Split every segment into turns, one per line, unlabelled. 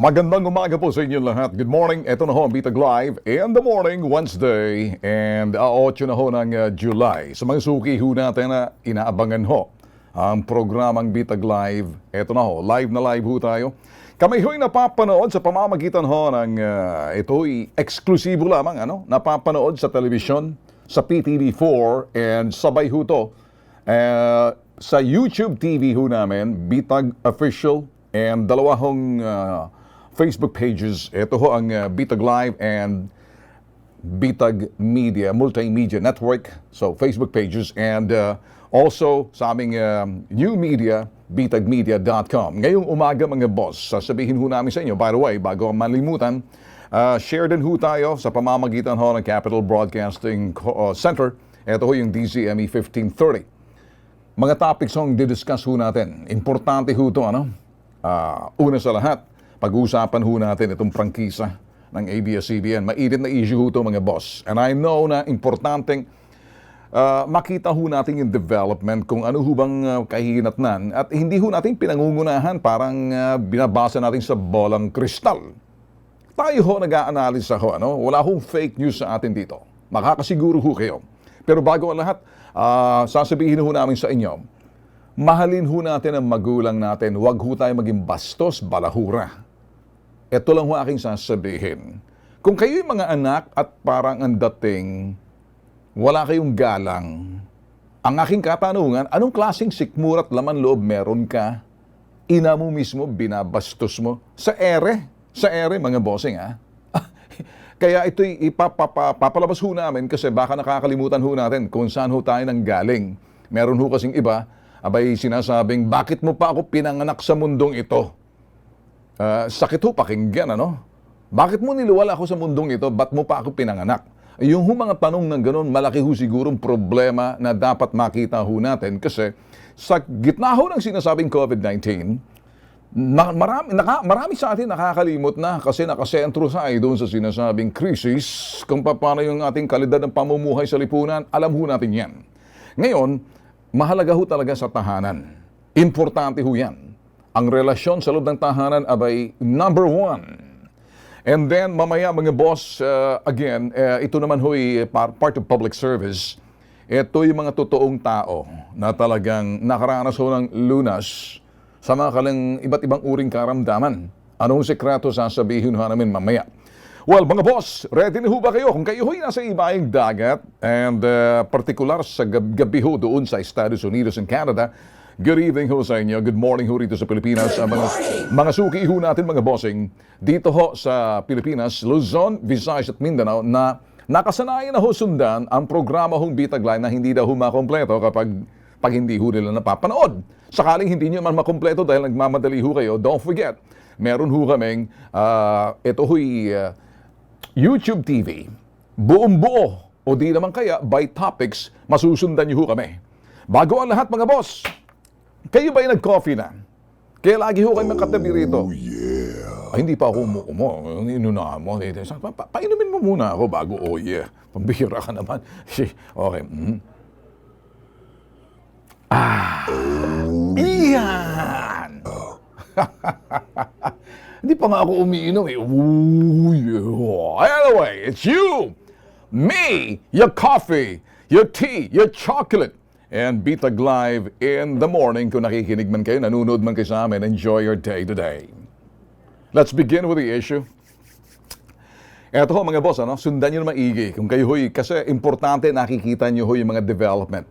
Magandang umaga po sa inyo lahat. Good morning. Ito na ho ang Bitag Live in the morning, Wednesday, and 8 na ho ng July. Sa mga suki ho natin na inaabangan ho ang programang Bitag Live. Ito na ho, live na live ho tayo. Kami ho'y napapanood sa pamamagitan ho ng ito'y eksklusibo lamang, napapanood sa telebisyon, sa PTV4, and sabay ho to sa YouTube TV ho namin, Bitag Official, and dalawa hong Facebook pages. Ito ho ang Bitag Live and Bitag Media, Multimedia Network. So, Facebook pages. And also sa aming new media, bitagmedia.com. Ngayong umaga mga boss, sasabihin ho namin sa inyo, by the way, bago ang malimutan, share din ho tayo sa pamamagitan ho ng Capital Broadcasting Center. Ito ho yung DZME 1530. Mga topics hong didiscuss ho natin. Importante ho ito, una sa lahat, pag-uusapan ho natin itong prangkisa ng ABS-CBN. Mainit na issue ho ito mga boss. And I know na importanteng makita ho natin yung development kung ano ho bang kahinatnan. At hindi ho natin pinangungunahan parang binabasa natin sa bolang kristal. Tayo ho nag-a-analisa ho. Wala hong fake news sa atin dito. Makakasiguro ho kayo. Pero bago ang lahat, sasabihin ho namin sa inyo, mahalin ho natin ang magulang natin. Huwag ho tayo maging bastos, balahura. Ito lang ho aking sasabihin. Kung kayo'y mga anak at parang ang dating, wala kayong galang, ang aking katanungan, anong klaseng sikmura at laman loob meron ka? Ina mo mismo, binabastos mo. Sa ere mga bossing Kaya ito'y papalabas ho namin kasi baka nakakalimutan ho natin kung saan ho tayo nang galing. Meron ho kasing iba, abay sinasabing, bakit mo pa ako pinanganak sa mundong ito? Sakit ho pakinggan, Bakit mo niluwala ako sa mundong ito? Ba't mo pa ako pinanganak? Yung mga tanong ng ganun, malaki ho sigurong problema na dapat makita ho natin kasi sa gitna ho ng sinasabing COVID-19, marami sa atin nakakalimot na kasi nakasentro sa ay doon sa sinasabing krisis kung paano yung ating kalidad ng pamumuhay sa lipunan. Alam ho natin yan. Ngayon, mahalaga ho talaga sa tahanan. Importante ho yan. Ang relasyon sa loob ng tahanan abay number one. And then, mamaya mga boss, again, ito naman ho'y part of public service. Ito yung mga totoong tao na talagang nakaranas ho ng lunas sa mga iba't ibang uring karamdaman. Anong sekreto sasabihin ho namin mamaya? Well, mga boss, ready na ho ba kayo? Kung kayo ho'y nasa ibayang dagat and particular sa gabi ho doon sa Estados Unidos and Canada, good evening ho sa inyo. Good morning ho rito sa Pilipinas. Mga suki ho natin mga bossing dito ho sa Pilipinas, Luzon, Visayas at Mindanao na nakasanayan na ho sundan ang programa hong Bitag Live na hindi daw ho makompleto kapag hindi ho nila napapanood. Sakaling hindi nyo man makompleto dahil nagmamadali ho kayo, don't forget, meron ho kaming ito ho'y YouTube TV. Buong buo o di naman kaya by topics, masusundan nyo ho kami. Bago ang lahat mga boss, kayo ba'y nag-coffee na? Kaya lagi ho kayo katabi rito. Oh, yeah. Ay, hindi pa ako inunahan mo. Painumin mo muna ako bago, oh yeah. Pambihira ka naman. Okay. Iyan! Hindi pa nga ako umiinom eh. Ooh, yeah. Anyway, it's you, me, your coffee, your tea, your chocolate, and Bitag Live in the morning. Kung nakikinig man kayo, nanonood man kayo sa amin, enjoy your day today. Let's begin with the issue. Eto ho mga boss, sundan nyo na maigi. Kung kayo ho'y, kasi importante nakikita nyo ho'y yung mga development.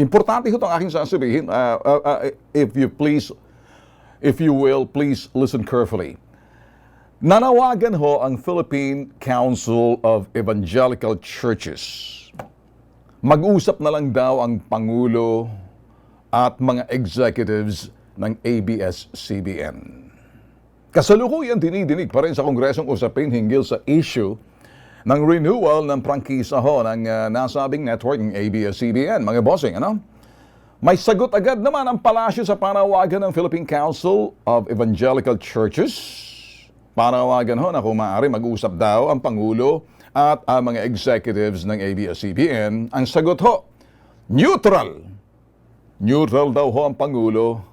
Importante ho itong aking sasabihin. If you will, please listen carefully. Nanawagan ho ang Philippine Council of Evangelical Churches. Mag-usap na lang daw ang Pangulo at mga executives ng ABS-CBN. Kasalukuyan dinidinig pa rin sa Kongresong usapin hinggil sa issue ng renewal ng prangkisa ho ng nasabing network ng ABS-CBN. Mga bossing, May sagot agad naman ang palasyo sa panawagan ng Philippine Council of Evangelical Churches. Panawagan ho na kung maaari mag-usap daw ang Pangulo at ang mga executives ng ABS-CBN. Ang sagot ho, neutral. Neutral daw ho ang Pangulo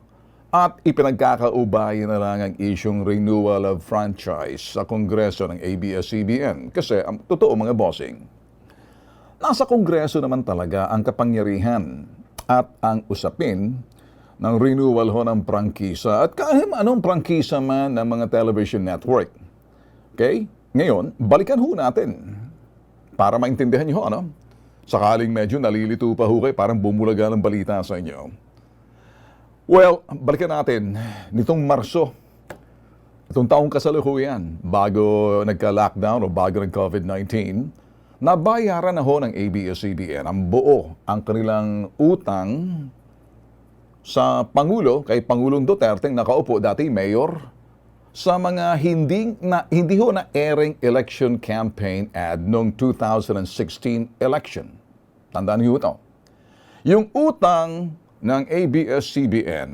At ipinagkakaubayan na lang ang isyong renewal of franchise sa Kongreso ng ABS-CBN. Kasi, totoo mga bossing, nasa Kongreso naman talaga ang kapangyarihan at ang usapin ng renewal ho ng prangkisa at kahit anong prangkisa man ng mga television network. Okay? Ngayon, balikan ho natin para maintindihan niyo ano? Sakaling medyo nalilito pa ho kayo, parang bumulaga ng balita sa inyo. Well, balikan natin, nitong Marso, itong taong kasalukuyan, bago nagka-lockdown o bago nag-COVID-19, nabayaran na ho ng ABS-CBN ang buo ang kanilang utang sa Pangulo, kay Pangulong Duterte, nakaupo dati mayor, sa mga hindi ho na airing election campaign ad noong 2016 election. Tandaan niyo ito. Yung utang ng ABS-CBN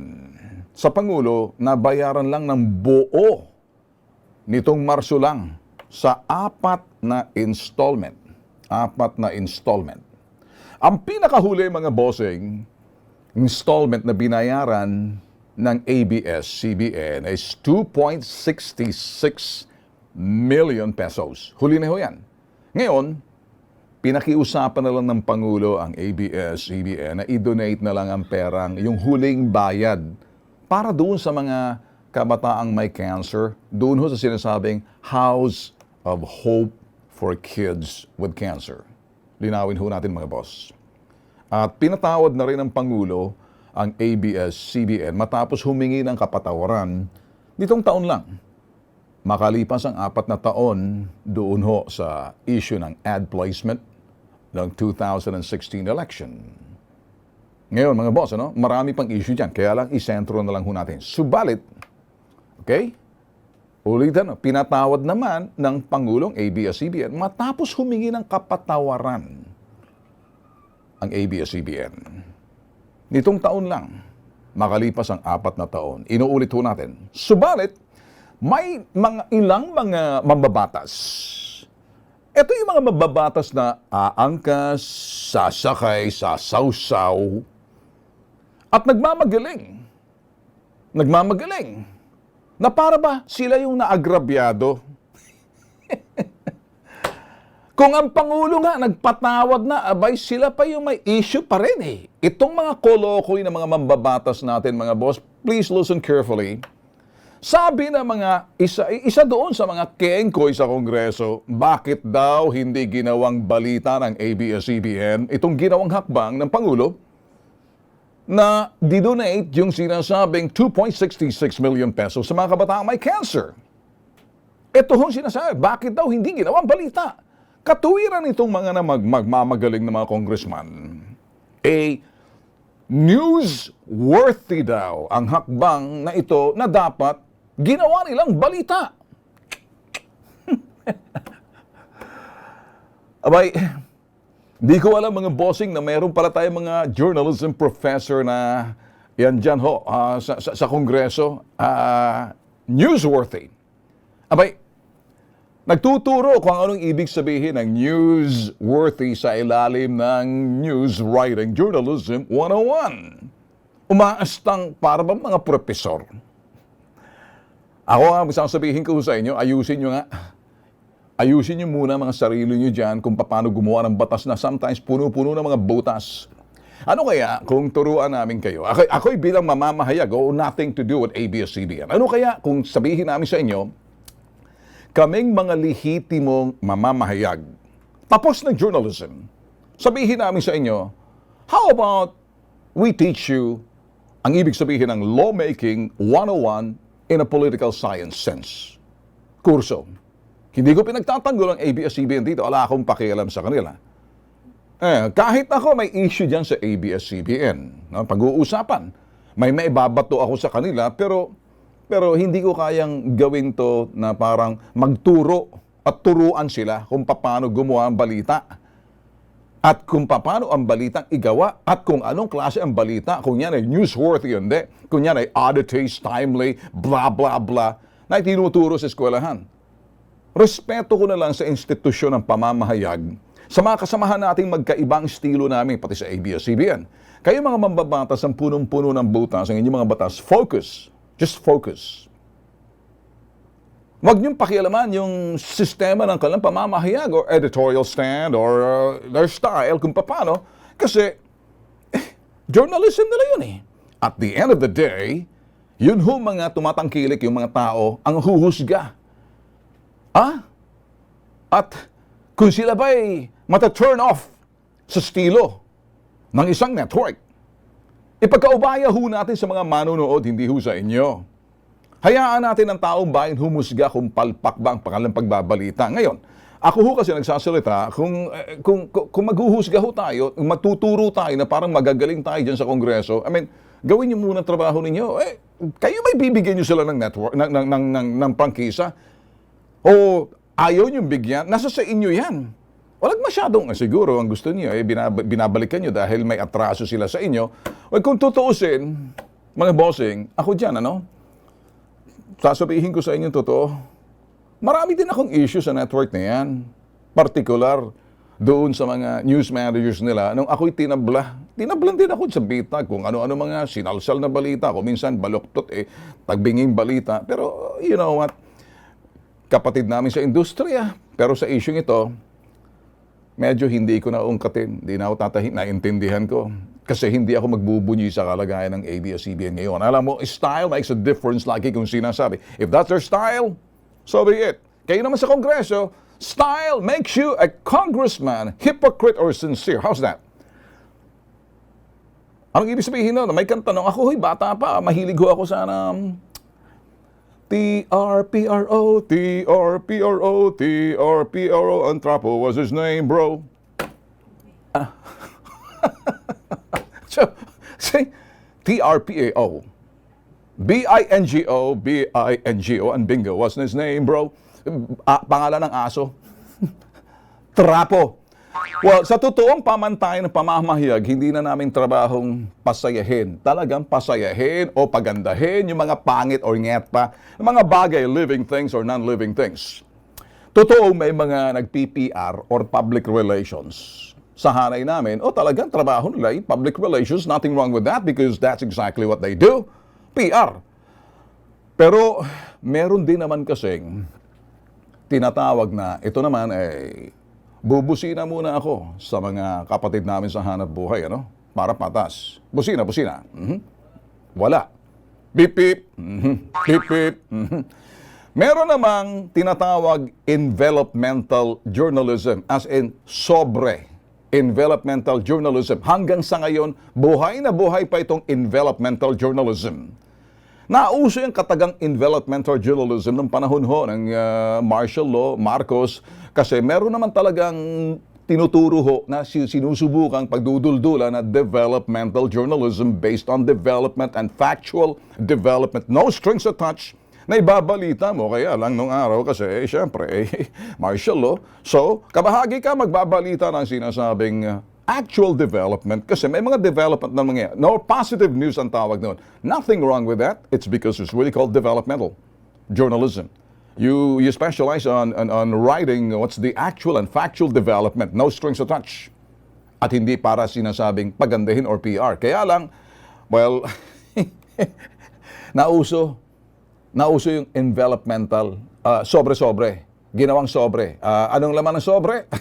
sa Pangulo, nabayaran lang ng buo nitong Marso lang sa 4 na installment. 4 na installment. Ang pinakahuli mga bossing, installment na binayaran ng ABS-CBN is 2.66 million pesos. Huli na ho yan. Ngayon, pinakiusapan na lang ng Pangulo ang ABS-CBN na i-donate na lang ang perang, yung huling bayad, para doon sa mga kabataang may cancer, doon ho sa sinasabing House of Hope for Kids with Cancer. Linawin ho natin mga boss. At pinatawad na rin ng Pangulo ang ABS-CBN matapos humingi ng kapatawaran nitong taon lang. Makalipas ang 4 na taon doon ho sa issue ng ad placement ng 2016 election. Ngayon mga boss, ano, marami pang issue dyan, kaya lang isentro na lang ho natin. Subalit, okay, ulitin, pinatawad naman ng Pangulong ABS-CBN matapos humingi ng kapatawaran ang ABS-CBN. Nitong taon lang, makalipas ang 4 na taon, inuulit ho natin. Subalit, may ilang mga mambabatas. Ito yung mga mababatas na aangkas, sasakay, sasawsaw, at nagmamagaling. Nagmamagaling. Na para ba sila yung naagrabyado? Kung ang Pangulo nga nagpatawad na, abay sila pa yung may issue pa rin eh. Itong mga kolokoy na mga mambabatas natin mga boss, please listen carefully. Sabi na mga isa doon sa mga kengkoy sa Kongreso, bakit daw hindi ginawang balita ng ABS-CBN itong ginawang hakbang ng Pangulo na didonate yung sinasabing 2.66 million pesos sa mga kabataang may cancer. Ito hong sinasabi, bakit daw hindi ginawang balita? Katuwiran itong mga magmamagaling na mga congressman. Newsworthy daw ang hakbang na ito na dapat ginawa nilang balita. Abay, di ko alam mga bossing na mayroon pala tayong mga journalism professor na yan dyan ho, sa Kongreso, newsworthy. Abay, nagtuturo kung anong ibig sabihin ng newsworthy sa ilalim ng news writing journalism 101. Umaastang para bang mga profesor. Ako nga, isang sabihin ko sa inyo, ayusin nyo nga. Ayusin nyo muna mga sarili nyo dyan kung paano gumawa ng batas na sometimes puno-puno ng mga butas. Ano kaya kung turuan namin kayo? Ako'y bilang mamamahayag o nothing to do with ABS-CBN. Ano kaya kung sabihin namin sa inyo, kaming mga lehitimong mamamahayag, tapos ng journalism, sabihin namin sa inyo, how about we teach you ang ibig sabihin ng lawmaking 101 in a political science sense. Kurso. Hindi ko pinagtatanggol ang ABS-CBN dito. Wala akong pakialam sa kanila. Kahit ako may issue dyan sa ABS-CBN. No? Pag-uusapan. May maibabato ako sa kanila pero hindi ko kayang gawin to na parang magturo at turuan sila kung paano gumawa ang balita. At kung paano ang balitang igawa at kung anong klase ang balita, kung yan ay newsworthy o hindi, kung yan ay oddities, timely, blah, blah, blah, na itinuturo sa eskwelahan. Respeto ko na lang sa institusyon ng pamamahayag sa mga kasamahan nating magkaibang estilo namin, pati sa ABS-CBN. Kayo mga mambabatas, ang punong-puno ng butas, ang inyong mga batas, focus. Just focus. Huwag niyong pakialaman yung sistema ng kanilang pamamahayag or editorial stand or their style kung paano. Kasi, journalism nila yun eh. At the end of the day, yun ho mga tumatangkilik yung mga tao ang huhusga. At kung sila ba'y mata-turn off sa estilo ng isang network, ipagkaubaya ho natin sa mga manonood, hindi ho sa inyo. Hayaan natin ang taong bayan humusga kung palpak ba ang pangalang pagbabalita. Ngayon, ako ho kasi nagsasalita, kung maghuhusga ho tayo, magtuturo tayo na parang magagaling tayo dyan sa Kongreso, I mean, gawin niyo muna ang trabaho ninyo. Kayo may bibigyan niyo sila ng network, ng prangkisa? O ayaw niyong bigyan? Nasa sa inyo yan. Walang masyadong, siguro, ang gusto niyo, binabalikan niyo dahil may atraso sila sa inyo. O kung tutuusin, mga bossing, ako dyan, sasabihin ko sa inyo totoo, marami din akong issue sa network na yan. Particular doon sa mga news managers nila. Nung ako'y tinablan din ako sa bitag kung ano-ano mga sinalsal na balita. Kung minsan baloktot tagbinging balita. Pero you know what? Kapatid namin sa industriya. Pero sa issue ito, medyo hindi ko naungkatin. Hindi na ako naintindihan ko. Kasi hindi ako magbubunyi sa kalagayan ng ABS-CBN ngayon. Alam mo, style makes a difference lagi kung sinasabi. If that's their style, so be it. Kayo naman sa Kongreso, style makes you a congressman, hypocrite or sincere. How's that? Anong ibig sabihin nun? May kantanong ako, bata pa, mahilig ho ako sa TRPRO, TRPRO, TRPRO, Antrapo was his name, bro. So, say, TRPAO, BINGO, BINGO, and bingo, what's his name, bro? Pangalan ng aso. Trapo. Well, sa totoong pamantayan ng pamamahayag, hindi na namin trabahong pasayahin. Talagang pasayahin o pagandahin yung mga pangit or nget pa, mga bagay, living things or non-living things. Totoo may mga nag-PPR or public relations. Sa hanay namin, talagang trabaho nila, public relations, nothing wrong with that because that's exactly what they do. PR. Pero meron din naman kasing tinatawag na, ito naman bubusina muna ako sa mga kapatid namin sa hanap buhay, para patas. Busina. Wala. Beep, beep. Beep, beep. Meron namang tinatawag envelopmental journalism, as in sobre envelopmental journalism. Hanggang sa ngayon, buhay na buhay pa itong envelopmental journalism. Nauso yung katagang envelopmental journalism ng panahon ho ng martial law, Marcos, kasi meron naman talagang tinuturo ho na sinusubukang pagduduldulan na developmental journalism based on development and factual development. No strings attached. Na ibabalita mo, kaya lang nung araw kasi, syempre, martial law. So, kabahagi ka magbabalita ng sinasabing actual development kasi may mga development na mga, no positive news ang tawag noon. Nothing wrong with that. It's because it's really called developmental journalism. You specialize on writing what's the actual and factual development, no strings attached. At hindi para sinasabing pagandahin or PR. Kaya lang, well, nauso yung envelopmental, sobre-sobre, ginawang sobre. Anong laman ng sobre?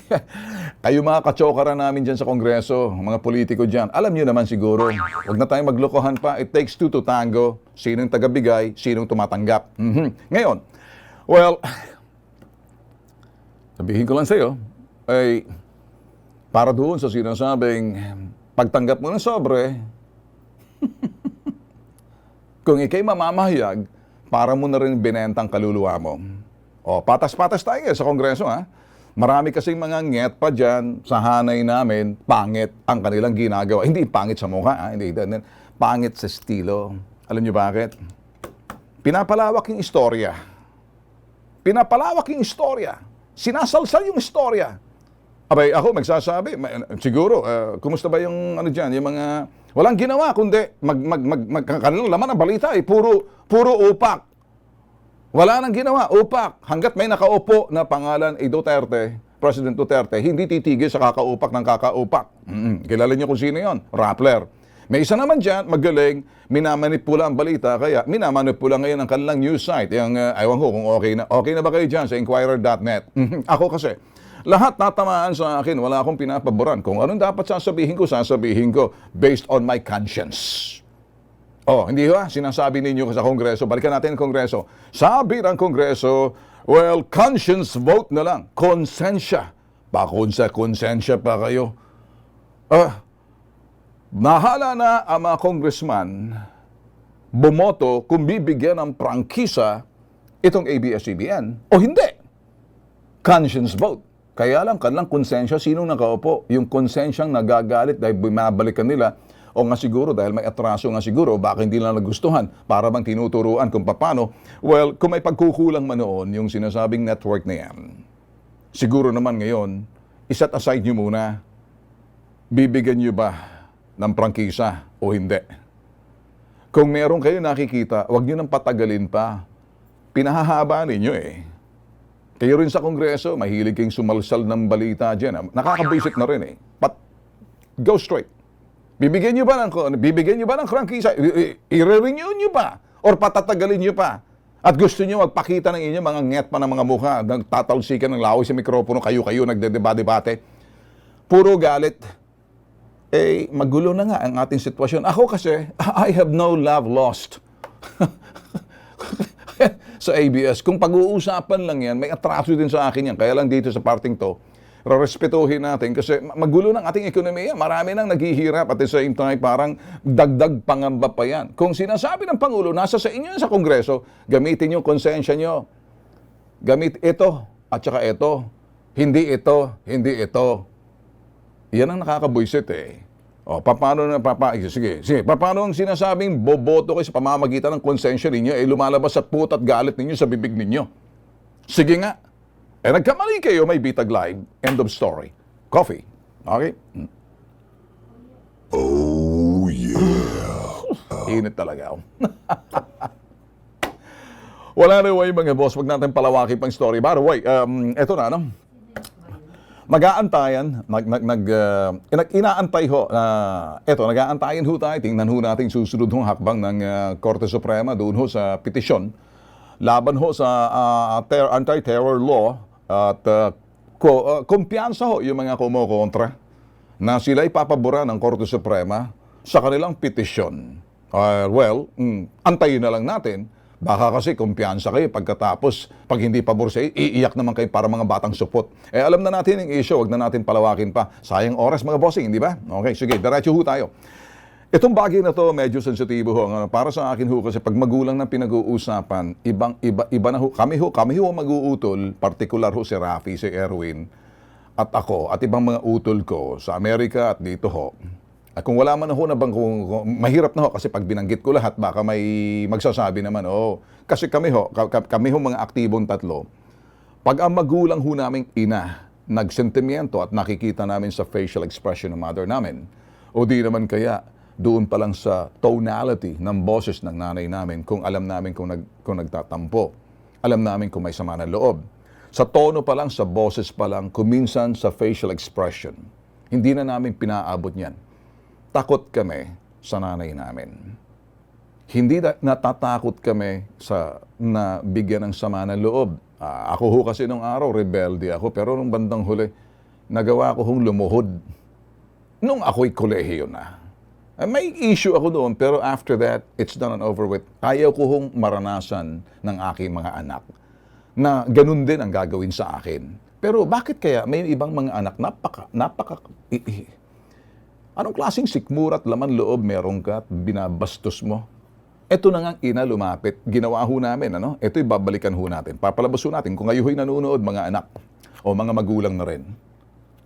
Kayo mga katsokara namin dyan sa Kongreso, mga politiko dyan, alam nyo naman siguro, huwag na tayong maglokohan pa, it takes two to tango, sinong tagabigay, sinong tumatanggap. Ngayon, well, sabihin ko lang sa'yo, para doon sa sinasabing pagtanggap mo ng sobre, kung ikay mamamahayag, para mo na rin binentang kaluluwa mo. Patas-patas tayo sa Kongreso, ha? Marami kasing mga nget pa dyan sa hanay namin, pangit ang kanilang ginagawa. Hindi pangit sa mukha, ha? Hindi, pangit sa estilo. Alam niyo bakit? Pinapalawak yung istorya. Sinasalsal yung istorya. Abay, ako magsasabi, siguro, kumusta ba yung yung mga walang ginawa kundi kanilang laman ng balita puro upak. Wala nang ginawa, upak. Hanggat may nakaupo na pangalan Duterte, President Duterte, hindi titigil sa kakaupak ng kakaupak. Kilala niyo kung sino yon? Rappler. May isa naman dyan, magaling, minamanipula ang balita, kaya minamanipula ngayon ang kanilang news site. Yung, ewan ko kung okay na ba kayo dyan sa Inquirer.net. Ako kasi, lahat tatamaan sa akin, wala akong pinapaboran. Kung anong dapat sasabihin ko based on my conscience. Oh, hindi ba? Sinasabi ninyo sa Kongreso, balikan natin ang Kongreso. Sabi ng Kongreso, well, conscience vote na lang. Konsensya. Konsensya pa kayo. Nahala na ang mga congressman bumoto kung bibigyan ng prangkisa itong ABS-CBN o hindi. Conscience vote. Kaya lang, kanilang konsensya, sinong nakaupo? Yung konsensyang nagagalit dahil bumabalikan nila o nga siguro dahil may atraso nga siguro, baka hindi lang nagustuhan para bang tinuturuan kung paano. Well, kung may pagkukulang man noon, yung sinasabing network na yan, siguro naman ngayon, iset aside nyo muna, bibigyan nyo ba ng prangkisa o hindi? Kung meron kayo nakikita, huwag nyo nang patagalin pa. Pinahahaba ninyo eh. Kayo rin sa Kongreso, mahilig kayong sumalsal ng balita dyan. Nakakabisit na rin eh. But go straight. Bibigyan nyo ba ng prangkisa? I-renew nyo ba? Or patatagalin nyo pa? At gusto nyo magpakita ng inyo mga nget pa ng mga mukha, nagtatalsikan ng laway sa mikropono, kayo-kayo nagdedebate-debate. Puro galit. Eh, magulo na nga ang ating sitwasyon. Ako kasi, I have no love lost. Sa ABS, kung pag-uusapan lang yan, may atraso din sa akin yan. Kaya lang dito sa parting to, respetuhin natin kasi magulo ng ating ekonomiya. Marami nang naghihirap at the same time parang dagdag pangamba pa yan. Kung sinasabi ng Pangulo, nasa sa inyo sa Kongreso, gamitin yung konsensya nyo. Gamit ito at saka ito. Hindi ito, hindi ito. Yan ang nakakabwisit eh. O, paano ang sinasabing boboto kayo sa pamamagitan ng konsensya ninyo, eh lumalabas sa put at galit ninyo sa bibig ninyo. Sige nga. Eh nagkamali kayo, may Bitag Live. End of story. Coffee. Okay? Oh, yeah. Init talaga. Wala na way mga boss, wag natin palawakin pang story. By the way, eto na, no? Mag-aantayan, inaantay ho, nag-aantayan ho tayo, tingnan ho natin susunod hong hakbang ng Korte Suprema doon ho sa petisyon, laban ho sa anti-terror law at kumpiyansa ho yung mga kumokontra na sila ipapabura ng Korte Suprema sa kanilang petisyon. Antayin na lang natin. Baka kasi kumpiyansa kayo pagkatapos, pag hindi pabor sa iiyak naman kayo para mga batang supot. Eh alam na natin yung issue, wag na natin palawakin pa. Sayang oras mga bossing, hindi ba? Okay, sige, diretso ho tayo. Itong bagay na to medyo sensitibo ho. Para sa akin ho, kasi pag magulang na pinag-uusapan, iba na ho. Kami ho mag-uutol, partikular ho si Rafi, si Erwin, at ako, at ibang mga utol ko sa Amerika at dito ho. At kung wala man ako na bang, mahirap na ho kasi pag binanggit ko lahat, baka may magsasabi naman, kasi kami ho mga aktibong tatlo, pag ang magulang ho naming ina, nagsentimiento at nakikita namin sa facial expression ng mother namin, o di naman kaya, doon pa lang sa tonality ng boses ng nanay namin, kung alam namin kung nagtatampo, alam namin kung may sama ng loob. Sa tono pa lang, sa boses pa lang, kuminsan sa facial expression, hindi na namin pinaabot niyan. Takot kami sa nanay namin. Hindi natatakot kami sa na bigyan ng sama ng loob. Ako ho kasi nung araw, rebelde ako. Pero nung bandang huli, nagawa ko hong lumuhod. Nung ako'y kolehiyo na. May issue ako doon, pero after that, it's done and over with. Ayaw ko hong maranasan ng aking mga anak na ganun din ang gagawin sa akin. Pero bakit kaya may ibang mga anak anong klaseng sikmura at laman loob meron ka at binabastos mo? Ito na nga ina lumapit. Ginawa ho namin, ano? Ito'y babalikan ho natin. Papalabas ho natin kung kayo'y nanonood, mga anak o mga magulang na rin.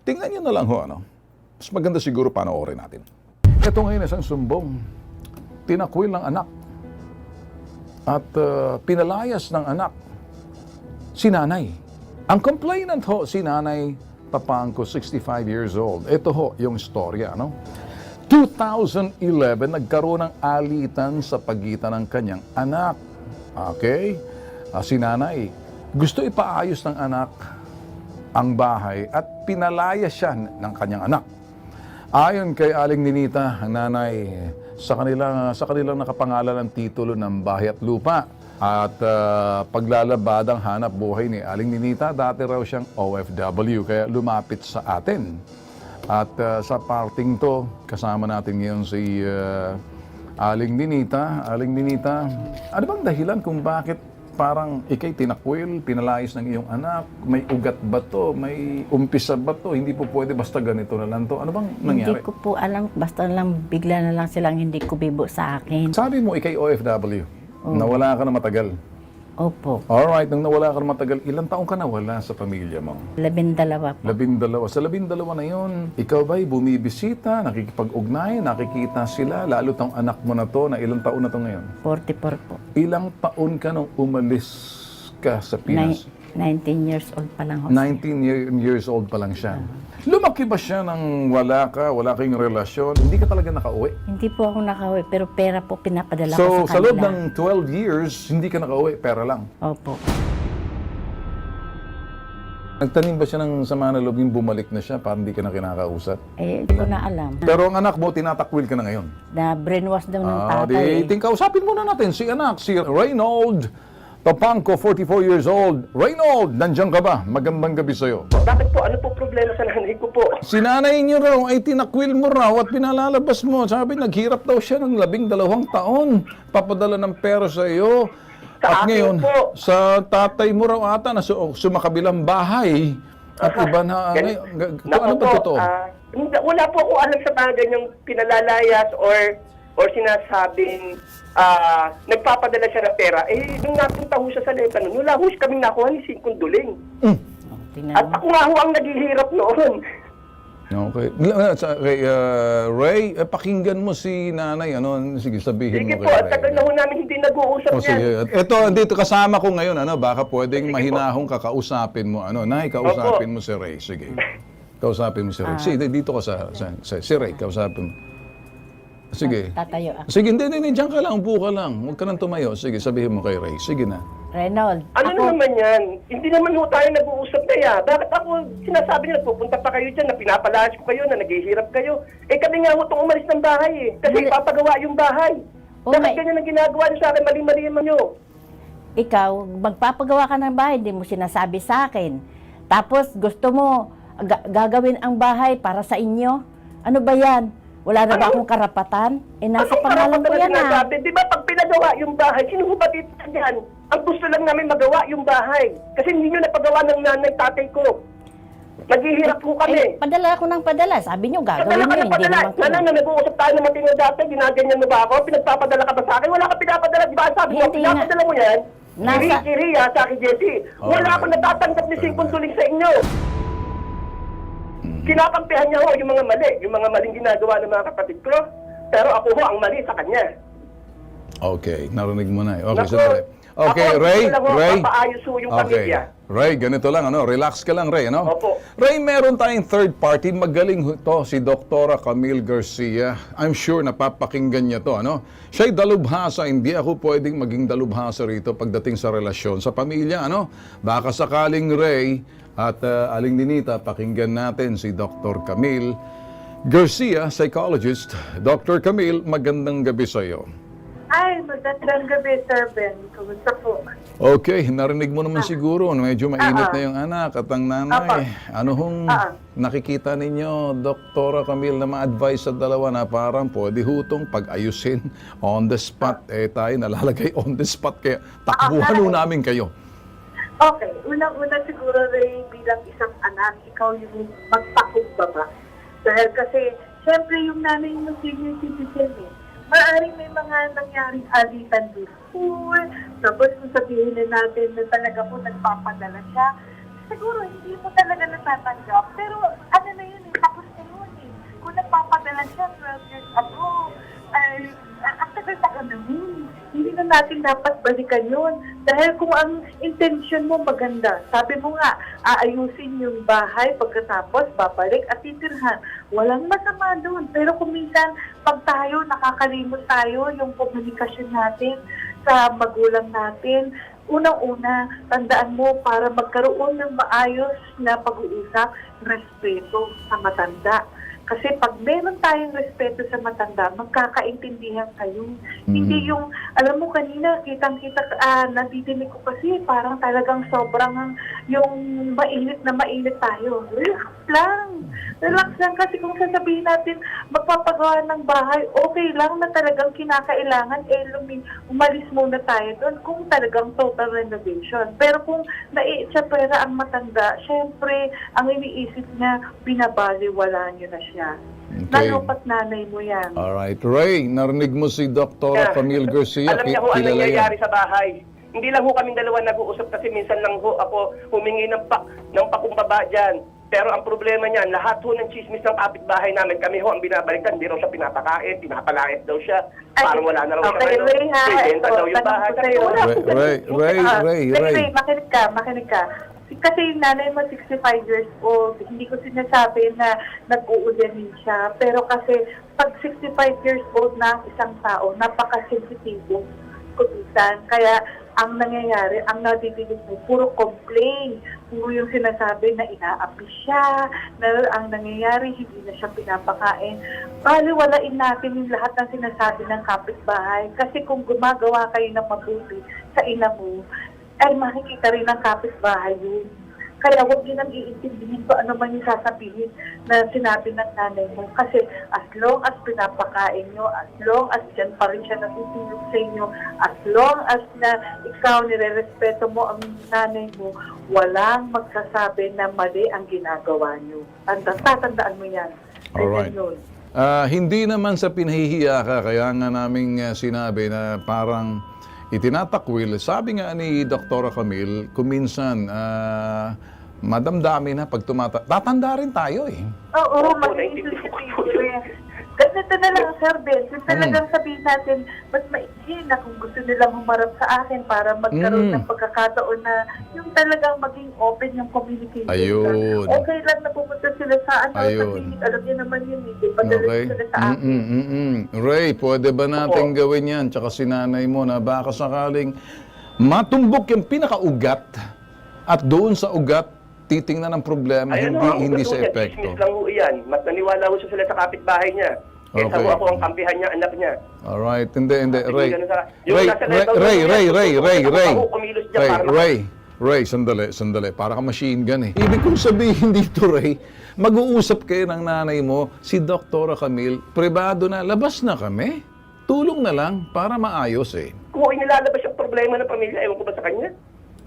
Tingnan nyo na lang ho, ano? Mas maganda siguro panoorin natin. Ito ngayon isang sumbong. Tinakwil ng anak. At pinalayas ng anak. Si nanay. Ang complainant ho, si nanay Papangko, 65 years old. Ito ho yung storya, no? 2011, nagkaroon ng alitan sa pagitan ng kanyang anak. Okay? Si nanay, gusto ipaayos ng anak ang bahay at pinalaya siya ng kanyang anak. Ayon kay Aling Ninita, ang nanay, sa kanilang nakapangalan ng titulo ng bahay at lupa. At paglalabad ang hanap buhay ni Aling Ninita, dati raw siyang OFW, kaya lumapit sa atin. At sa parting to, kasama natin ngayon si Aling Ninita. Aling Ninita, ano bang dahilan kung bakit parang ikay tinakwil, pinalayas ng iyong anak? May ugat ba to? May umpisa ba to? Hindi po pwede basta ganito na lang to. Ano bang nangyari?
Hindi ko po alam, basta lang bigla na lang silang hindi kumibo sa akin.
Sabi mo ikay OFW. Nawala ka na matagal.
Opo,
Alright, nang nawala ka na matagal, ilang taong ka nawala sa pamilya mo?
12 po.
12. Sa 12 na yun, ikaw ba'y bumibisita, nakikipag-ugnay, nakikita sila, lalo tong anak mo na to, na ilang taon na to ngayon?
44 po.
Ilang taon ka nung umalis ka sa Pinas?
19 years old pa lang ho.
19 years old pa lang siya. Lumaki ba siya nang wala kayong relasyon? Hindi ka talaga nakauwi?
Hindi po ako nakauwi, pero pera po pinapadala
So,
ko sa
sa loob
kanila.
ng 12 years, hindi ka nakauwi, pera lang.
Opo.
Nagtanim ba siya ng sama na loob yung bumalik na siya para hindi ka na kinakausap?
Hindi ko na alam.
Pero ang anak mo, tinatakwil ka na ngayon.
Na brainwash daw ng tatay.
Kausapin muna natin si anak, si Reynold Topangco, 44 years old. Reynold, nandiyan ka ba? Magandang gabi sa'yo.
Bakit po? Ano po problema sa nanay ko po?
Si nanay niyo raw ay tinakwil mo raw at pinalalabas mo. Sabi, naghirap daw siya ng 12 taon. Papadala ng pera sa iyo.
Sa
At
akin
ngayon,
po.
sa tatay mo raw ata na sumakabilang bahay. At iba na, ano ba totoo?
Wala po akong alam sa mga ganyang pinalalayas or sinasabing nagpapadala siya ng pera. Nung napunta ho siya sa Leta nun, wala ho kaming nakuha ni Singkong Duling.
Tingnan
At
mo.
ako nga ho ang naghihirap noon.
Okay. Ray, pakinggan mo si nanay. Sige, sabihin
Sige
mo
po,
kay
at
Ray.
tagal na ho namin hindi nag-uusap
O
yan.
sige. Ito, andito kasama ko ngayon. Baka pwedeng
Sige
mahinahong kakausapin mo. Nay, kausapin mo si Ray. Sige. Kausapin mo si Ray. Sige, dito ka si Ray, kausapin mo. Sige.
Tatayo ako.
Sige, hindi, diyan ka lang, upo ka lang. Huwag ka nang tumayo. Sige, sabihin mo kay Ray. Sige na.
Reynold,
Ano
ako,
naman yan? Hindi naman ho tayo nag-uusap na yan. Bakit ako sinasabi nila, pupunta pa kayo dyan, na pinapalayas ko kayo, na naghihirap kayo. Kami nga ho itong umalis ng bahay eh. Kasi ipapagawa yung bahay.
Oh,
Bakit
may-
ganyan ang ginagawa niyo sa akin? Mali-mali naman nyo.
ikaw, magpapagawa ka ng bahay, hindi mo sinasabi sa akin. Tapos gusto mo gagawin ang bahay para sa inyo. Ano ba yan? Wala na ba akong karapatan? Nasa
Anong
pangalan ko
karapatan
yan
na
ah.
sinasabi? Di ba pag pinagawa yung bahay, sino ho ba dito dyan? Ang gusto lang namin magawa yung bahay. Kasi hindi nyo napagawa ng nanay, tatay ko. Naghihirap po kami.
Padala ako ng padala. Sabi nyo, gagawin nyo, hindi naman ko.
Nanang na nag-uusap tayo ng matino dati, ginaganyan mo ba ako? Pinagpapadala ka ba sa akin? Wala ka pinapadala. Di ba sabi ko,
Hindi nga.
pinapadala mo yan?
Nasa-
Kiri-kiri sa akin, Jessie. Wala akong natatanggap ni Singkong Tuling sa inyo. Kinakampihan niya ho yung mga maling ginagawa ng mga kapatid ko. Pero ako ho ang mali sa kanya.
Okay, narinig mo na. Okay,
Naku,
sandali. Okay,
ako,
Ray,
gusto lang ho,
Ray.
papaayos ho yung pamilya.
Ray, ganito lang, relax ka lang, Ray,
Opo.
Ray, meron tayong third party, magaling to, si Dr. Camille Garcia. I'm sure napapakinggan niya to, Siya'y dalubhasa, hindi ako pwedeng maging dalubhasa rito pagdating sa relasyon sa pamilya, Baka sakaling, Ray at Aling Ninita, pakinggan natin si Dr. Camille Garcia, psychologist. Dr. Camille, magandang gabi sa iyo.
Ay, magandang gabi, Sir Ben. Kumusta po?
Okay, narinig mo naman siguro, medyo mainit na yung anak at ang nanay. Ano hong nakikita ninyo, Doktora Camille, na ma-advise sa dalawa na parang pwede hutong pag-ayusin on the spot? Tayo nalalagay on the spot, kaya takbuhan ho namin kayo.
Okay, unang-una siguro, Ray, bilang isang anak, ikaw yung magpakumbaba. Dahil kasi, syempre yung nanay mo senior citizen Maaaring may mga nangyaring alitan before, tapos kung sabihin na natin na talaga po nagpapadala siya, siguro hindi mo talaga natatanggap. Pero ano na yun tapos na yun Kung nagpapadala siya 12 years ago, ay ang tagal-tagal na hindi na natin dapat balikan yun. Dahil kung ang intention mo maganda, sabi mo nga, aayusin yung bahay pagkatapos babalik at titirhan. Walang masama doon. Pero kung minsan, pag tayo, nakakalimot tayo yung komunikasyon natin sa magulang natin, unang-una, tandaan mo para magkaroon ng maayos na pag-uusap, respeto sa matanda. Kasi pag meron tayong respeto sa matanda, magkakaintindihan kayo. Hindi yung, alam mo kanina, kitang-kita, nadidinig ko kasi parang talagang sobrang yung mainit na mainit tayo. Relax lang. Relax lang kasi kung sasabihin natin magpapagawa ng bahay, okay lang na talagang kinakailangan, umalis muna tayo doon kung talagang total renovation. Pero kung naiitsa pera ang matanda, syempre, ang iniisip niya, binabaliwala niyo na siya.
Okay.
Nalupat nanay mo yan.
Alright. Ray, narinig mo si Dr.
Yeah.
Camille Garcia.
Alam niya ho ano
Kilala yan.
nangyayari sa bahay. Hindi lang ho kaming dalawa nag-uusap kasi minsan lang ho ako humingi ng pakumbaba dyan. Pero ang problema niyan, lahat ho ng chismis ng kapitbahay namin, kami ho ang binabalikan, hindi raw siya pinapakain, pinapalait daw siya, parang wala na raw
Okay,
siya.
Ray, ha?
Benta daw yung bahay.
Tanong ko sa'yo.
Wala po
Ray,
Ray, makinig ka. Kasi yung nanay mo 65 years old, hindi ko sinasabi na nag-uulanin siya. Pero kasi pag 65 years old na ang isang tao, napaka-sensitibo kumisan. Kaya ang nangyayari, ang nadidinig mo, puro complain. Puro yung sinasabi na inaapi siya, na ang nangyayari, hindi na siya pinapakain. Baliwalain natin yung lahat ng sinasabi ng kapitbahay. Kasi kung gumagawa kayo ng mabuti sa ina mo, ay makikita rin ng kapitbahay yun. Kaya huwag din ang iintindihin ko ano man yung sasabihin na sinabi ng nanay mo. Kasi as long as pinapakain nyo, as long as dyan pa rin siya natutulog sa inyo, as long as na ikaw nire-respeto mo ang nanay mo, walang magsasabi na mali ang ginagawa nyo. Tatandaan mo yan.
Alright.
Yun.
Hindi naman sa pinahihiya ka, kaya nga naming sinabi na parang itinatakwil. Sabi nga ni Dr. Camille, kung minsan madamdami na pag tatanda rin tayo eh.
Oo, magiging sensitibo rin. Ganito na lang, Sir Ben. Kung talagang sabihin natin, mas maigin na kung gusto nilang humarap sa akin para magkaroon ng pagkakataon na yung talagang maging open yung communication.
Ayun.
Okay lang na pumunta sila sa
Ayun.
clinic. Alam niyo naman yun, hindi. Padala
Okay.
sila sa akin.
Ray, pwede ba natin gawin yan? Tsaka si nanay mo na baka sakaling matumbok yung pinakaugat at doon sa ugat titingnan ang problema, hindi sa epekto.
Chismis lang ho yan. Mas naniwala ho siya sila sa kapitbahay niya. Kesa
Okay.
ho ako ang kampihan niya, anak niya.
Alright, hindi. Ray,
Yung nasa level
Ray, sandali. Para ka machine gun eh. Ibig kong sabihin dito, Ray, mag-uusap kayo ng nanay mo, si Dr. Camille, privado na, labas na kami. Tulong na lang para maayos eh.
Kung inilalabas yung problema ng pamilya, ewan ko ba sa kanya?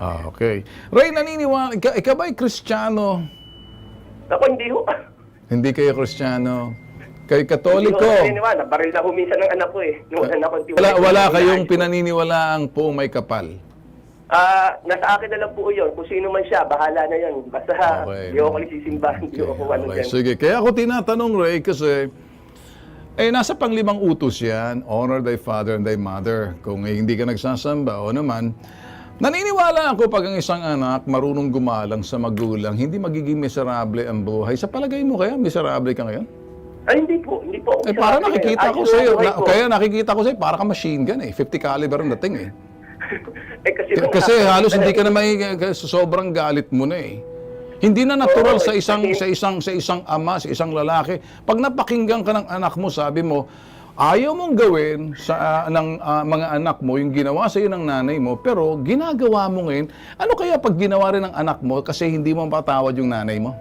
Okay. Ray, naniniwala, ikaw ba'y Kristiyano?
Ako, hindi ho.
Hindi kayo Kristiyano. Kayo Katoliko.
Hindi ho naniniwala. Baril na huminsan ng anak ko eh.
Wala kayong pinaniniwalaang po may kapal.
Nasa akin na lang po yun. Kung sino man siya, bahala na yan. Basta hindi ako nagsisimba. Hindi ako ano
Okay,
dyan.
sige. Kaya ako tinatanong, Ray, kasi nasa pang-5 utos yan. Honor thy father and thy mother. Kung hindi ka nagsasamba o naman, naniniwala ako pag ang isang anak marunong gumalang sa magulang, hindi magiging miserable ang buhay. Sa palagay mo kaya, miserable ka ngayon?
Ay, hindi po. Hindi po.
Para nakikita ko sa'yo, kaya nakikita ko sa'yo, para ka machine gun eh. 50 caliber ang dating eh. Kasi halos hindi ka na sobrang galit mo na eh. Hindi na natural sa isang ama, sa isang lalaki. Pag napakinggan ka ng anak mo, sabi mo, ayaw mong gawin sa ng mga anak mo yung ginawa sa iyo ng nanay mo, pero ginagawa mo ngayon. Ano kaya pag ginawa rin ng anak mo kasi hindi mo mapatawad yung nanay mo?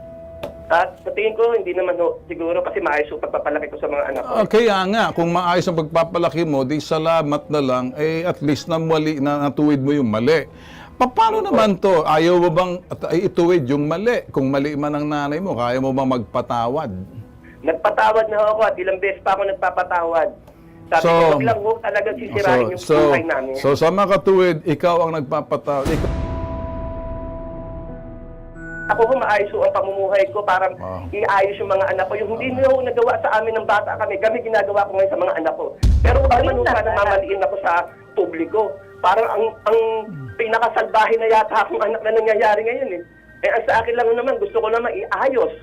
At sa tingin ko, hindi naman siguro kasi maayos yung pagpapalaki ko sa mga anak ko.
Kaya nga, kung maayos ang pagpapalaki mo, di salamat na lang, at least na natuwid mo yung mali. Paano naman to? Ayaw mo bang ituwid yung mali? Kung mali man ang nanay mo, kaya mo bang magpatawad?
Nagpatawad na ako at ilang beses pa ako nagpapatawad. Sabi ko, wag lang ho talagang sisirain yung buhay namin.
So sa makatuwid, ikaw ang nagpapatawad.
Ako ho, maayos ho ang pamumuhay ko para iayos yung mga anak ko. Yung hindi nyo nagawa sa amin ng bata kami ginagawa ko ngayon sa mga anak ko. Pero huwag naman ho sana mamaliin ako sa publiko. Parang ang pinakasalbahe na yata akong anak na nangyayari ngayon eh. Ang sa akin lang naman, gusto ko naman iayos.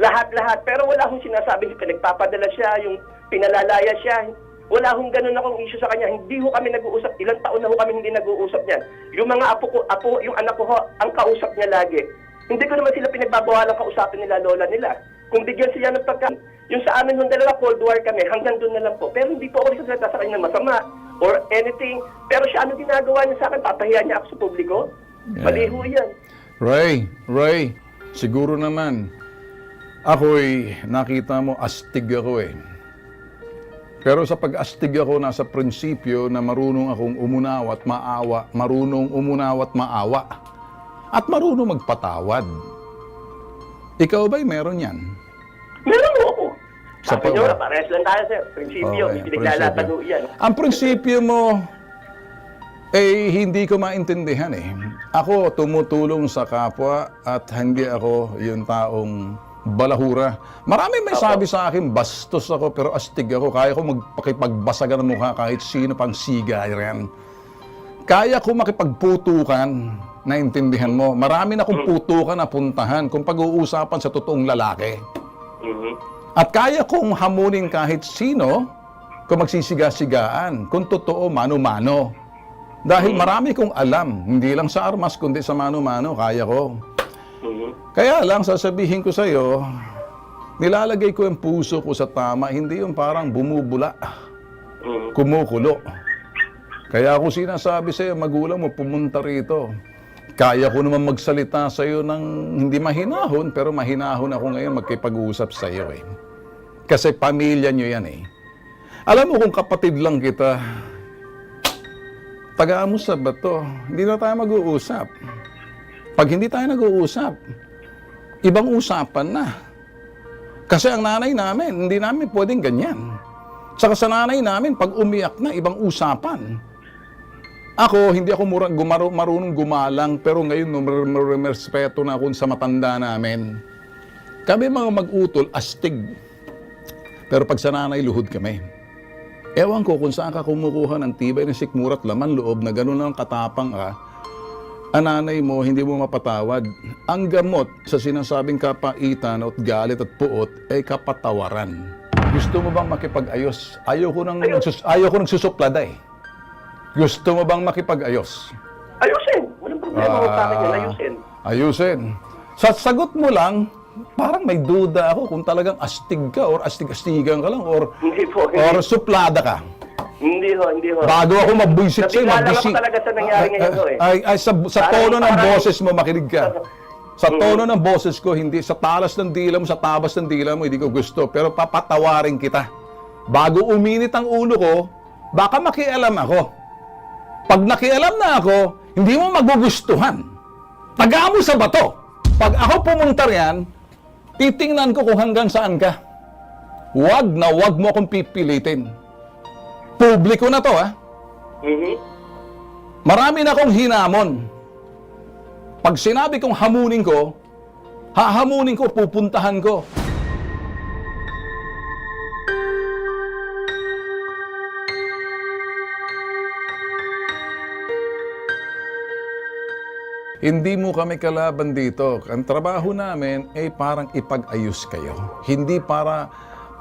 Lahat-lahat. Pero wala akong sinasabi, nagpapadala siya, yung pinalalaya siya. Wala akong ganun akong issue sa kanya. Hindi ho kami nag-uusap. Ilang taon na ho kami hindi nag-uusap niyan. Yung mga apo, yung anak ko ho, ang kausap niya lagi. Hindi ko naman sila pinagbabawalang kausapin nila, lola nila. Kung bigyan siya ng pagkain, yung sa amin yung dalawa, Cold War kami, hanggang doon na lang po. Pero hindi po ako nagsasalita sa kanya ng masama or anything. Pero siya, ano ginagawa niya sa akin? Papahiya niya ako sa publiko? Mali ho yan.
Ray, siguro naman, ako'y nakita mo, astig ako eh. Pero sa pag-astig ako, nasa prinsipyo na marunong akong umunawa at maawa, marunong umunawa at maawa, at marunong magpatawad. Ikaw ba'y meron yan?
Meron mo ako.
Sa
Sabi niyo
pag-
na, parehas lang tayo, sir. Prinsipyo,
Okay,
hindi pinaglalatan ho yan.
Ang prinsipyo mo, hindi ko maintindihan eh. Ako, tumutulong sa kapwa at hindi ako yung taong balahura. Marami may sabi sa akin, bastos ako pero astig ako. Kaya ko magpakipagbasagan ng mukha kahit sino pang siga yan. Kaya ko makipagputukan, naintindihan mo. Marami na akong putukan na puntahan kung pag-uusapan sa totoong lalaki.
Mhm.
At kaya kong hamunin kahit sino kung magsisiga-sigaan, kung totoo, mano-mano. Dahil marami kong alam, hindi lang sa armas, kundi sa mano-mano, kaya ko.
Mhm.
Kaya lang, sasabihin ko sa'yo, nilalagay ko yung puso ko sa tama, hindi yung parang bumubula,
Mhm.
kumukulo. Kaya ako sinasabi sa'yo, magulang mo, pumunta rito. Kaya ko naman magsalita sa'yo ng hindi mahinahon, pero mahinahon ako ngayon magkipag-usap sa'yo eh. Kasi pamilya nyo yan eh. Alam mo kung kapatid lang kita, tagaan mo sa bato, hindi na tayo mag-uusap. Pag hindi tayo nag-uusap, ibang usapan na. Kasi ang nanay namin, hindi namin pwedeng ganyan. Saka sa nanay namin, pag umiyak na, ibang usapan. Ako, hindi ako marunong gumalang, pero ngayon, respeto na ako sa matanda namin. Kami mga mag-utol, astig. Pero pag sa nanay, luhod kami. Ewan ko kung saan ka kumukuha ng tibay ng sikmura at laman loob na gano'n lang katapang ka, ang nanay mo, hindi mo mapatawad. Ang gamot sa sinasabing kapaitan at galit at puot ay kapatawaran. Gusto mo bang makipag-ayos? Ayaw ko nang susuplada eh. Gusto mo bang makipag-ayos?
Ayusin. Walang problema ho sa akin yan. Ayusin.
Ayusin. Sa sagot mo lang, parang may duda ako kung talagang astig ka or astig-astigan ka lang or
Hindi po.
suplada ka.
Hindi ho, hindi ho.
Bago ako mabwisit sa'yo,
Nabigla lang ako talaga sa nangyari ngayon ho eh.
Sa tono ng boses mo, makinig ka. Sa tono ng boses ko, hindi sa talas ng dila mo, sa tabas ng dila mo, hindi ko gusto. Pero papatawarin kita. Bago uminit ang ulo ko, baka makialam ako. Pag nakialam na ako, hindi mo magugustuhan. Taga mo sa bato. Pag ako pumunta riyan, titingnan ko kung hanggang saan ka. Wag na wag mo akong pipilitin. Publiko na to, ha?
Mhm.
Marami na akong hinamon. Pag sinabi kong hamunin ko, hahamunin ko, pupuntahan ko. Hindi mo kami kalaban dito. Ang trabaho namin ay parang ipag-ayos kayo. Hindi para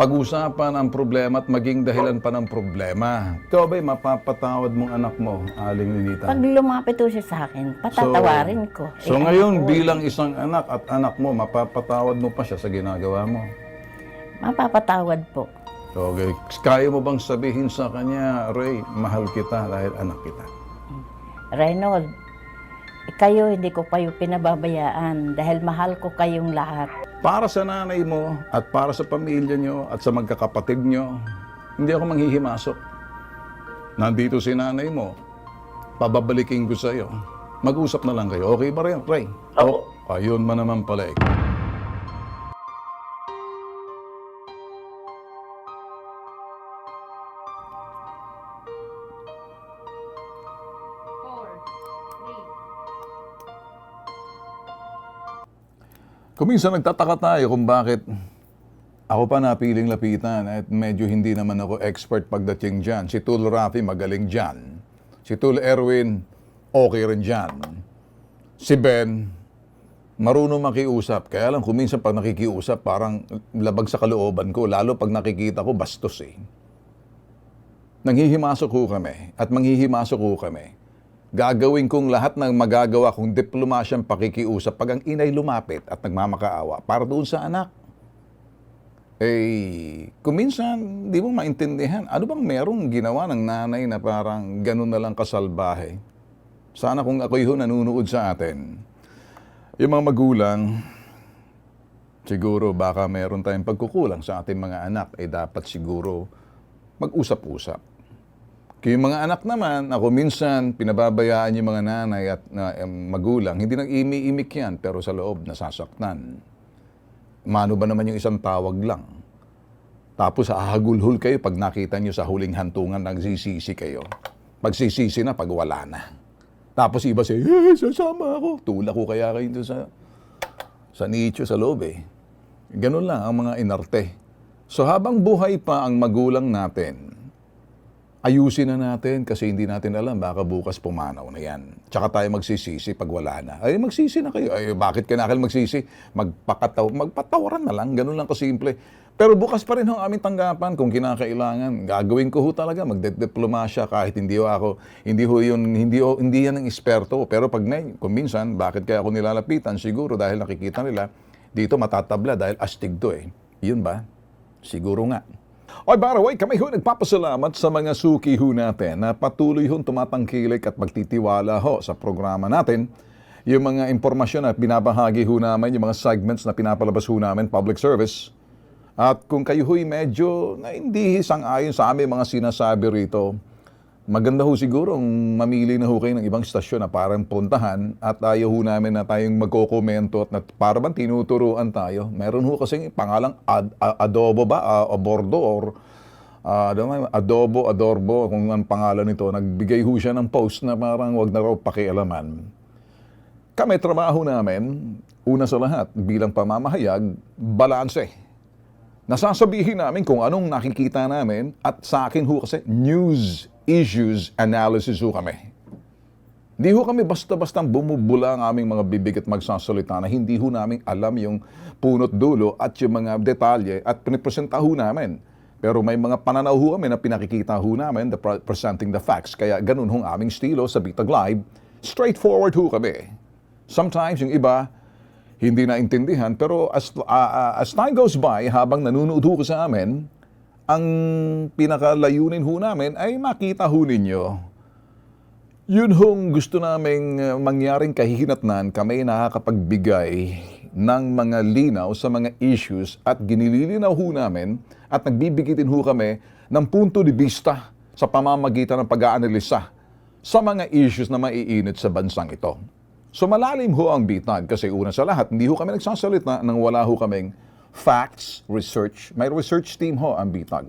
pag-usapan ang problema at maging dahilan pa ng problema. Ikaw ba'y mapapatawad mong anak mo, Aling Lilita?
Pag lumapit ho siya sa akin, patatawarin ko.
So
Eh,
ngayon,
ano po,
bilang isang anak at anak mo, mapapatawad mo pa siya sa ginagawa mo.
mapapatawad po.
Okay. Kaya mo bang sabihin sa kanya, Ray, mahal kita dahil anak kita?
Reynold, kayo hindi ko kayo pinababayaan dahil mahal ko kayong lahat.
Para sa nanay mo at para sa pamilya nyo at sa magkakapatid nyo, hindi ako manghihimasok. Nandito si nanay mo, pababalikin ko sa iyo. Mag-usap na lang kayo. Okay ba rin, Ray?
Opo.
Ayun man naman pala eh. Kung minsan nagtataka tayo kung bakit ako pa napiling lapitan at medyo hindi naman ako expert pagdating dyan. Si Tul Rafi magaling dyan. Si Tul Erwin okay rin dyan. Si Ben marunong makiusap. Kaya lang kung minsan pag nakikiusap parang labag sa kalooban ko. Lalo pag nakikita ko bastos eh. Nanghihimasok ko kami at manghihimasok ko kami. Gagawin kong lahat ng magagawa kong diplomasyang pakikiusap pag ang inay lumapit at nagmamakaawa para doon sa anak. kung minsan, di mo maintindihan, ano bang merong ginawa ng nanay na parang ganun na lang kasalbahe? Sana kung ako'y nanunood sa atin, yung mga magulang, siguro baka meron tayong pagkukulang sa ating mga anak, dapat siguro mag-usap-usap. Kaya yung mga anak naman, ako minsan, pinababayaan yung mga nanay at magulang, hindi nang imi-imik yan, pero sa loob, nasasaktan. Mano ba naman yung isang tawag lang? Tapos hahagulhol kayo pag nakita nyo sa huling hantungan, nagsisisi kayo. Pagsisisi na, pag wala na. Tapos iba siya, sasama ako. Tulak ko kaya kayo doon sa nicho, sa loob Ganun lang ang mga inarte. So habang buhay pa ang magulang natin, ayusin na natin kasi hindi natin alam, baka bukas pumanaw na yan. Tsaka tayo magsisisi pag wala na. Ay, magsisi na kayo. Ay, bakit ka na kayo magsisi? Magpatawaran na lang, ganun lang kasimple. Pero bukas pa rin ang aming tanggapan kung kinakailangan. Gagawin ko ho talaga, magdiplomasya kahit hindi yan ang eksperto. Pero pag kung minsan, bakit kaya ako nilalapitan? Siguro dahil nakikita nila, dito matatabla dahil astig to Yun ba? Siguro nga. Oy, by the way, kami ho nagpapasalamat sa mga suki ho natin na patuloy ho tumatangkilik at magtitiwala ho sa programa natin. Yung mga impormasyon na binabahagi ho namin, yung mga segments na pinapalabas ho namin, public service. At kung kayo ho'y medyo na hindi sang-ayon sa aming mga sinasabi rito, maganda ho siguro mamili na ho kayo ng ibang istasyon na parang puntahan at ayaw ho namin na tayong magkokomento at para bang tinuturuan tayo. Meron ho kasing pangalang adobo ba, abordo or adorbo, kung ang pangalan nito. Nagbigay ho siya ng post na parang wag na raw pakialaman. Kami trabaho namin, una sa lahat, bilang pamamahayag, balanse. Nasasabihin namin kung anong nakikita namin at sa akin ho kasi news issues analysis ho kami. Hindi ho kami basta-bastang bumubula ang aming mga bibig at magsasalita na hindi ho namin alam yung punot dulo at yung mga detalye at pinipresenta ho namin. Pero may mga pananaw ho kami na pinakikita ho namin, presenting the facts. Kaya ganun hong aming estilo sa Bitag Live. Straightforward ho kami. Sometimes yung iba, hindi naintindihan, pero as time goes by, habang nanonood ho sa amin, ang pinakalayunin ho namin ay makita ho ninyo. Yun hong gusto naming mangyaring kahihinatnan, kami nakakapagbigay ng mga linaw sa mga issues at ginililinaw ho namin at nagbibigay din ho kami ng punto de vista sa pamamagitan ng pag-aanalisa sa mga issues na maiinit sa bansang ito. So malalim ho ang bitag kasi una sa lahat, hindi ho kami nagsasalita nang wala ho kaming facts, research. May research team ho ang Bitag.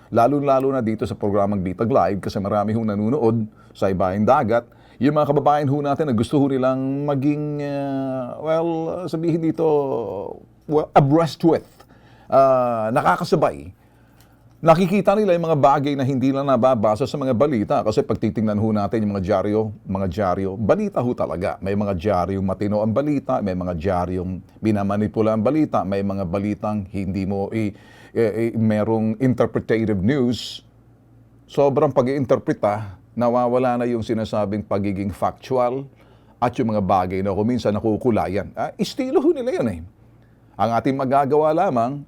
Lalo-lalo na dito sa programang Bitag Live kasi marami hong nanonood sa ibaing dagat. Yung mga kababayan ho natin na gusto ho nilang maging, sabihin dito, abreast with, nakakasabay. Nakikita nila yung mga bagay na hindi lang nababasa sa mga balita kasi pag titingnan ho natin yung mga dyaryo, balita ho talaga. May mga dyaryong matino ang balita, may mga dyaryong binamanipula ang balita, may mga balitang hindi mo merong interpretative news. Sobrang pag-iinterpreta, nawawala na yung sinasabing pagiging factual at yung mga bagay na kung minsan nakukulayan. Estilo ho nila yun Ang ating magagawa lamang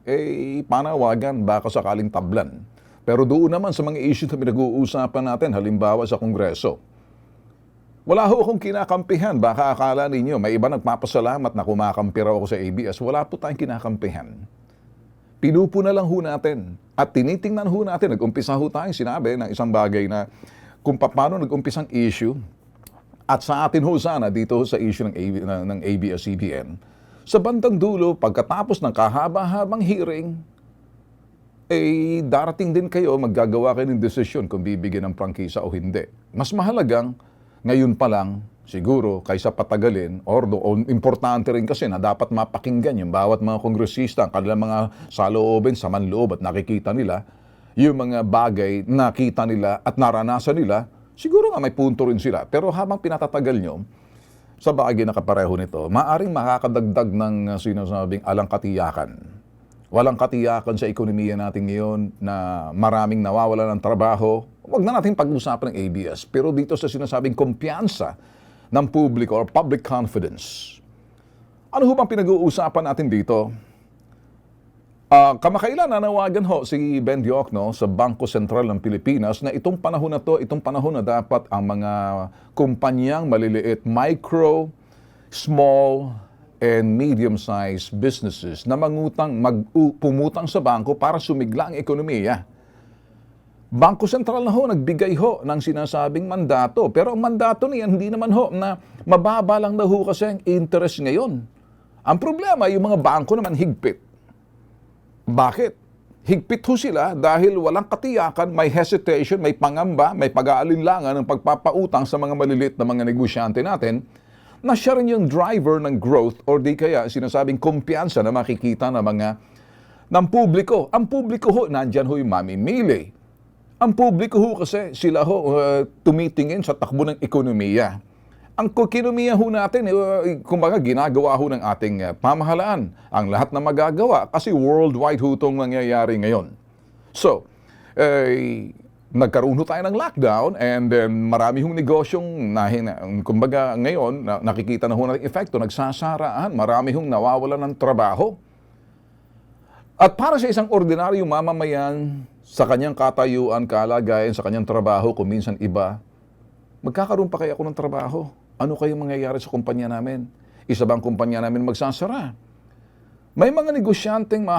panawagan baka sakaling tablan. Pero doon naman sa mga issues na pinag-uusapan natin, halimbawa sa Kongreso, wala ho akong kinakampihan. Baka akala ninyo, may iba nagpapasalamat na kumakampi raw ako sa ABS. Wala po tayong kinakampihan. Pinupo na lang ho natin. At tinitingnan ho natin, nag-umpisa ho tayong sinabi ng isang bagay na kung paano nag-umpisang issue. At sa atin ho sana, dito sa issue ng ABS-CBN, sa bandang dulo, pagkatapos ng kahaba-habang hearing, darating din kayo, maggagawa kayo ng desisyon kung bibigyan ng prangkisa o hindi. Mas mahalagang, ngayon pa lang, siguro, kaysa patagalin, or importante rin kasi na dapat mapakinggan yung bawat mga kongresista, ang kanilang mga saloobin, samanloob at nakikita nila, yung mga bagay nakita nila at naranasan nila, siguro nga may punto rin sila. Pero habang pinatatagal nyo, sa bagay na kapareho nito, maaring makakadagdag ng sinasabing alang katiyakan. Walang katiyakan sa ekonomiya natin ngayon na maraming nawawala ng trabaho. Huwag na natin pag-usapan ng ABS. Pero dito sa sinasabing kumpiyansa ng publiko or public confidence. Ano ho bang pinag-uusapan natin dito? Kamakailan nanawagan ho si Ben Diokno sa Bangko Sentral ng Pilipinas na itong panahon na to, itong panahon na dapat ang mga kumpanyang maliliit, micro, small, and medium-sized businesses na pumutang sa bangko para sumigla ang ekonomiya. Bangko Sentral na ho, nagbigay ho ng sinasabing mandato. Pero ang mandato niyan, hindi naman ho na mababa lang na ho kasi ang interest ngayon. Ang problema, yung mga bangko naman higpit. Bakit? Higpit ho sila dahil walang katiyakan, may hesitation, may pangamba, may pag-aalinlangan ng pagpapautang sa mga maliliit na mga negosyante natin na siya rin yung driver ng growth or di kaya sinasabing kumpiyansa na makikita ng publiko. Ang publiko ho, nandyan ho yung mamimili. Ang publiko ho kasi sila ho tumitingin sa takbo ng ekonomiya. Ang ekonomiya ho natin, kumbaga ginagawa ho ng ating pamahalaan. Ang lahat na magagawa kasi worldwide ho itong nangyayari ngayon. So, nagkaroon ho tayo ng lockdown and marami hong negosyong kumbaga ngayon, nakikita na ho ng epekto, nagsasaraan, marami hong nawawalan ng trabaho. At para sa isang ordinaryong mamamayan, sa kanyang katayuan, kalagayan, sa kanyang trabaho, kung minsan iba, magkakaroon pa kaya ako ng trabaho? Ano kayong mangyayari sa kumpanya namin? Isa bang kumpanya namin magsasara? May mga negosyanteng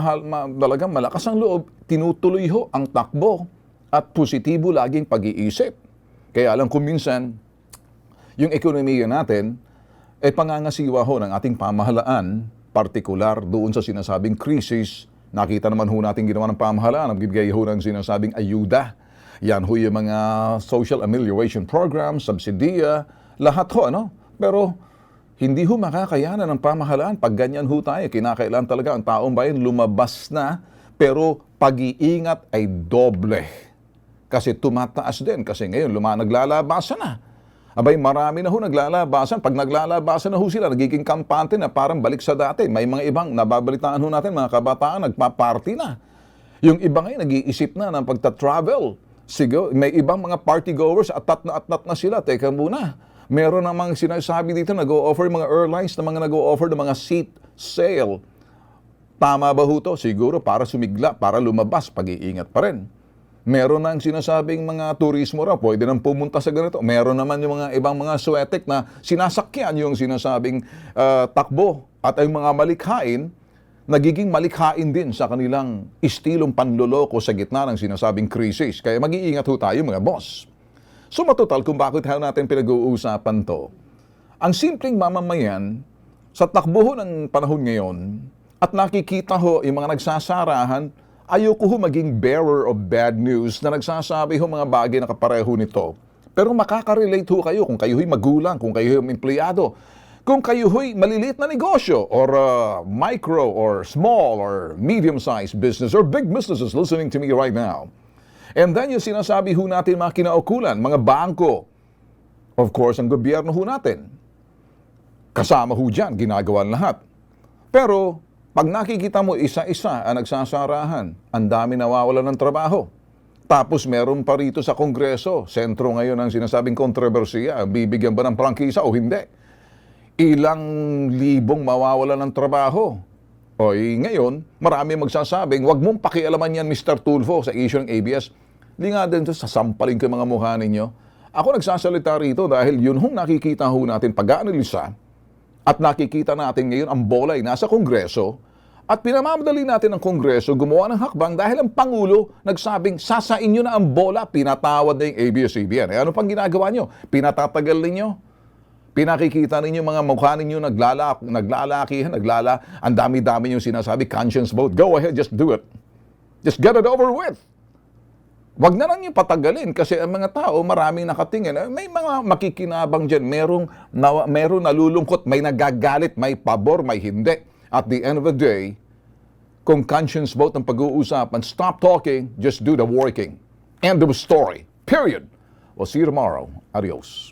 talagang malakas ang loob, tinutuloy ho ang takbo at positibo laging pag-iisip. Kaya alam kung minsan, yung ekonomiya natin ay pangangasiwa ho ng ating pamahalaan, partikular doon sa sinasabing krisis. Nakita naman ho natin ginawa ng pamahalaan, nagbibigay ho ng sinasabing ayuda. Yan ho yung mga social amelioration programs, subsidiya, lahat ho, ano? Pero hindi ho makakayanan ng pamahalaan. Pag ganyan ho tayo, kinakailan talaga ang taong bayan lumabas na, pero pag-iingat ay doble. Kasi tumataas din. Kasi ngayon, naglalabasan na. Abay, marami na ho naglalabasan. Pag naglalabasan na ho sila, nagiging kampante na parang balik sa dati. May mga ibang, nababalitaan ho natin, mga kabataan, nagpa-party na. Yung iba ngayon, nag-iisip na ng pagta-travel. Sige, may ibang mga party goers, atat na sila. Teka muna. Meron namang sinasabi dito, nag-o-offer mga airlines na mga nag-o-offer ng mga seat sale. Tama ba ho to? Siguro para sumigla, para lumabas, pag-iingat pa rin. Meron nang sinasabing mga turismo raw, pwede nang pumunta sa ganito. Meron naman yung mga ibang mga swetek na sinasakyan yung sinasabing takbo. At ang mga malikhain, nagiging malikhain din sa kanilang istilong panloloko sa gitna ng sinasabing krisis. Kaya mag-iingat ho tayo mga boss. So matotal kung bakit natin pinag-uusapan to. Ang simpleng mamamayan, sa takbo ho ng panahon ngayon, at nakikita ho yung mga nagsasarahan, ayoko ho maging bearer of bad news na nagsasabi ho mga bagay na kapareho nito. Pero makaka-relate ho kayo kung kayo ho'y magulang, kung kayo ho'y empleyado, kung kayo ho'y maliliit na negosyo or micro or small or medium-sized business or big businesses listening to me right now. And then yung sinasabi ho natin mga kinaukulan, mga bangko, of course, ang gobyerno ho natin. Kasama ho dyan, ginagawa lahat. Pero pag nakikita mo isa-isa ang nagsasarahan, ang dami nawawalan ng trabaho. Tapos meron pa rito sa Kongreso, sentro ngayon ang sinasabing kontrobersiya, bibigyan ba ng prangkisa o hindi? Ilang libong mawawalan ng trabaho. O ngayon, marami magsasabing, wag mong pakialaman yan Mr. Tulfo sa issue ng ABS. Hindi nga din sasampalin ko yung mga mukha ninyo. Ako nagsasalita rito dahil yun hong nakikita ho natin pag-aanalisa at nakikita natin ngayon ang bola ay nasa Kongreso at pinamamadali natin ang Kongreso gumawa ng hakbang dahil ang Pangulo nagsabing sasain nyo na ang bola, pinatawad na yung ABS-CBN. Ano pang ginagawa nyo? Pinatatagal ninyo? Pinakikita ninyo mga mukha ninyo naglalakihan, ang dami-dami yung sinasabi, conscience vote. Go ahead, just do it. Just get it over with. Wag na lang yung patagalin kasi ang mga tao, maraming nakatingin. May mga makikinabang dyan. Merong nalulungkot, may nagagalit, may pabor, may hindi. At the end of the day, kung conscience vote ang pag-uusapan, stop talking, just do the working. End of story. Period. We'll see you tomorrow. Adios.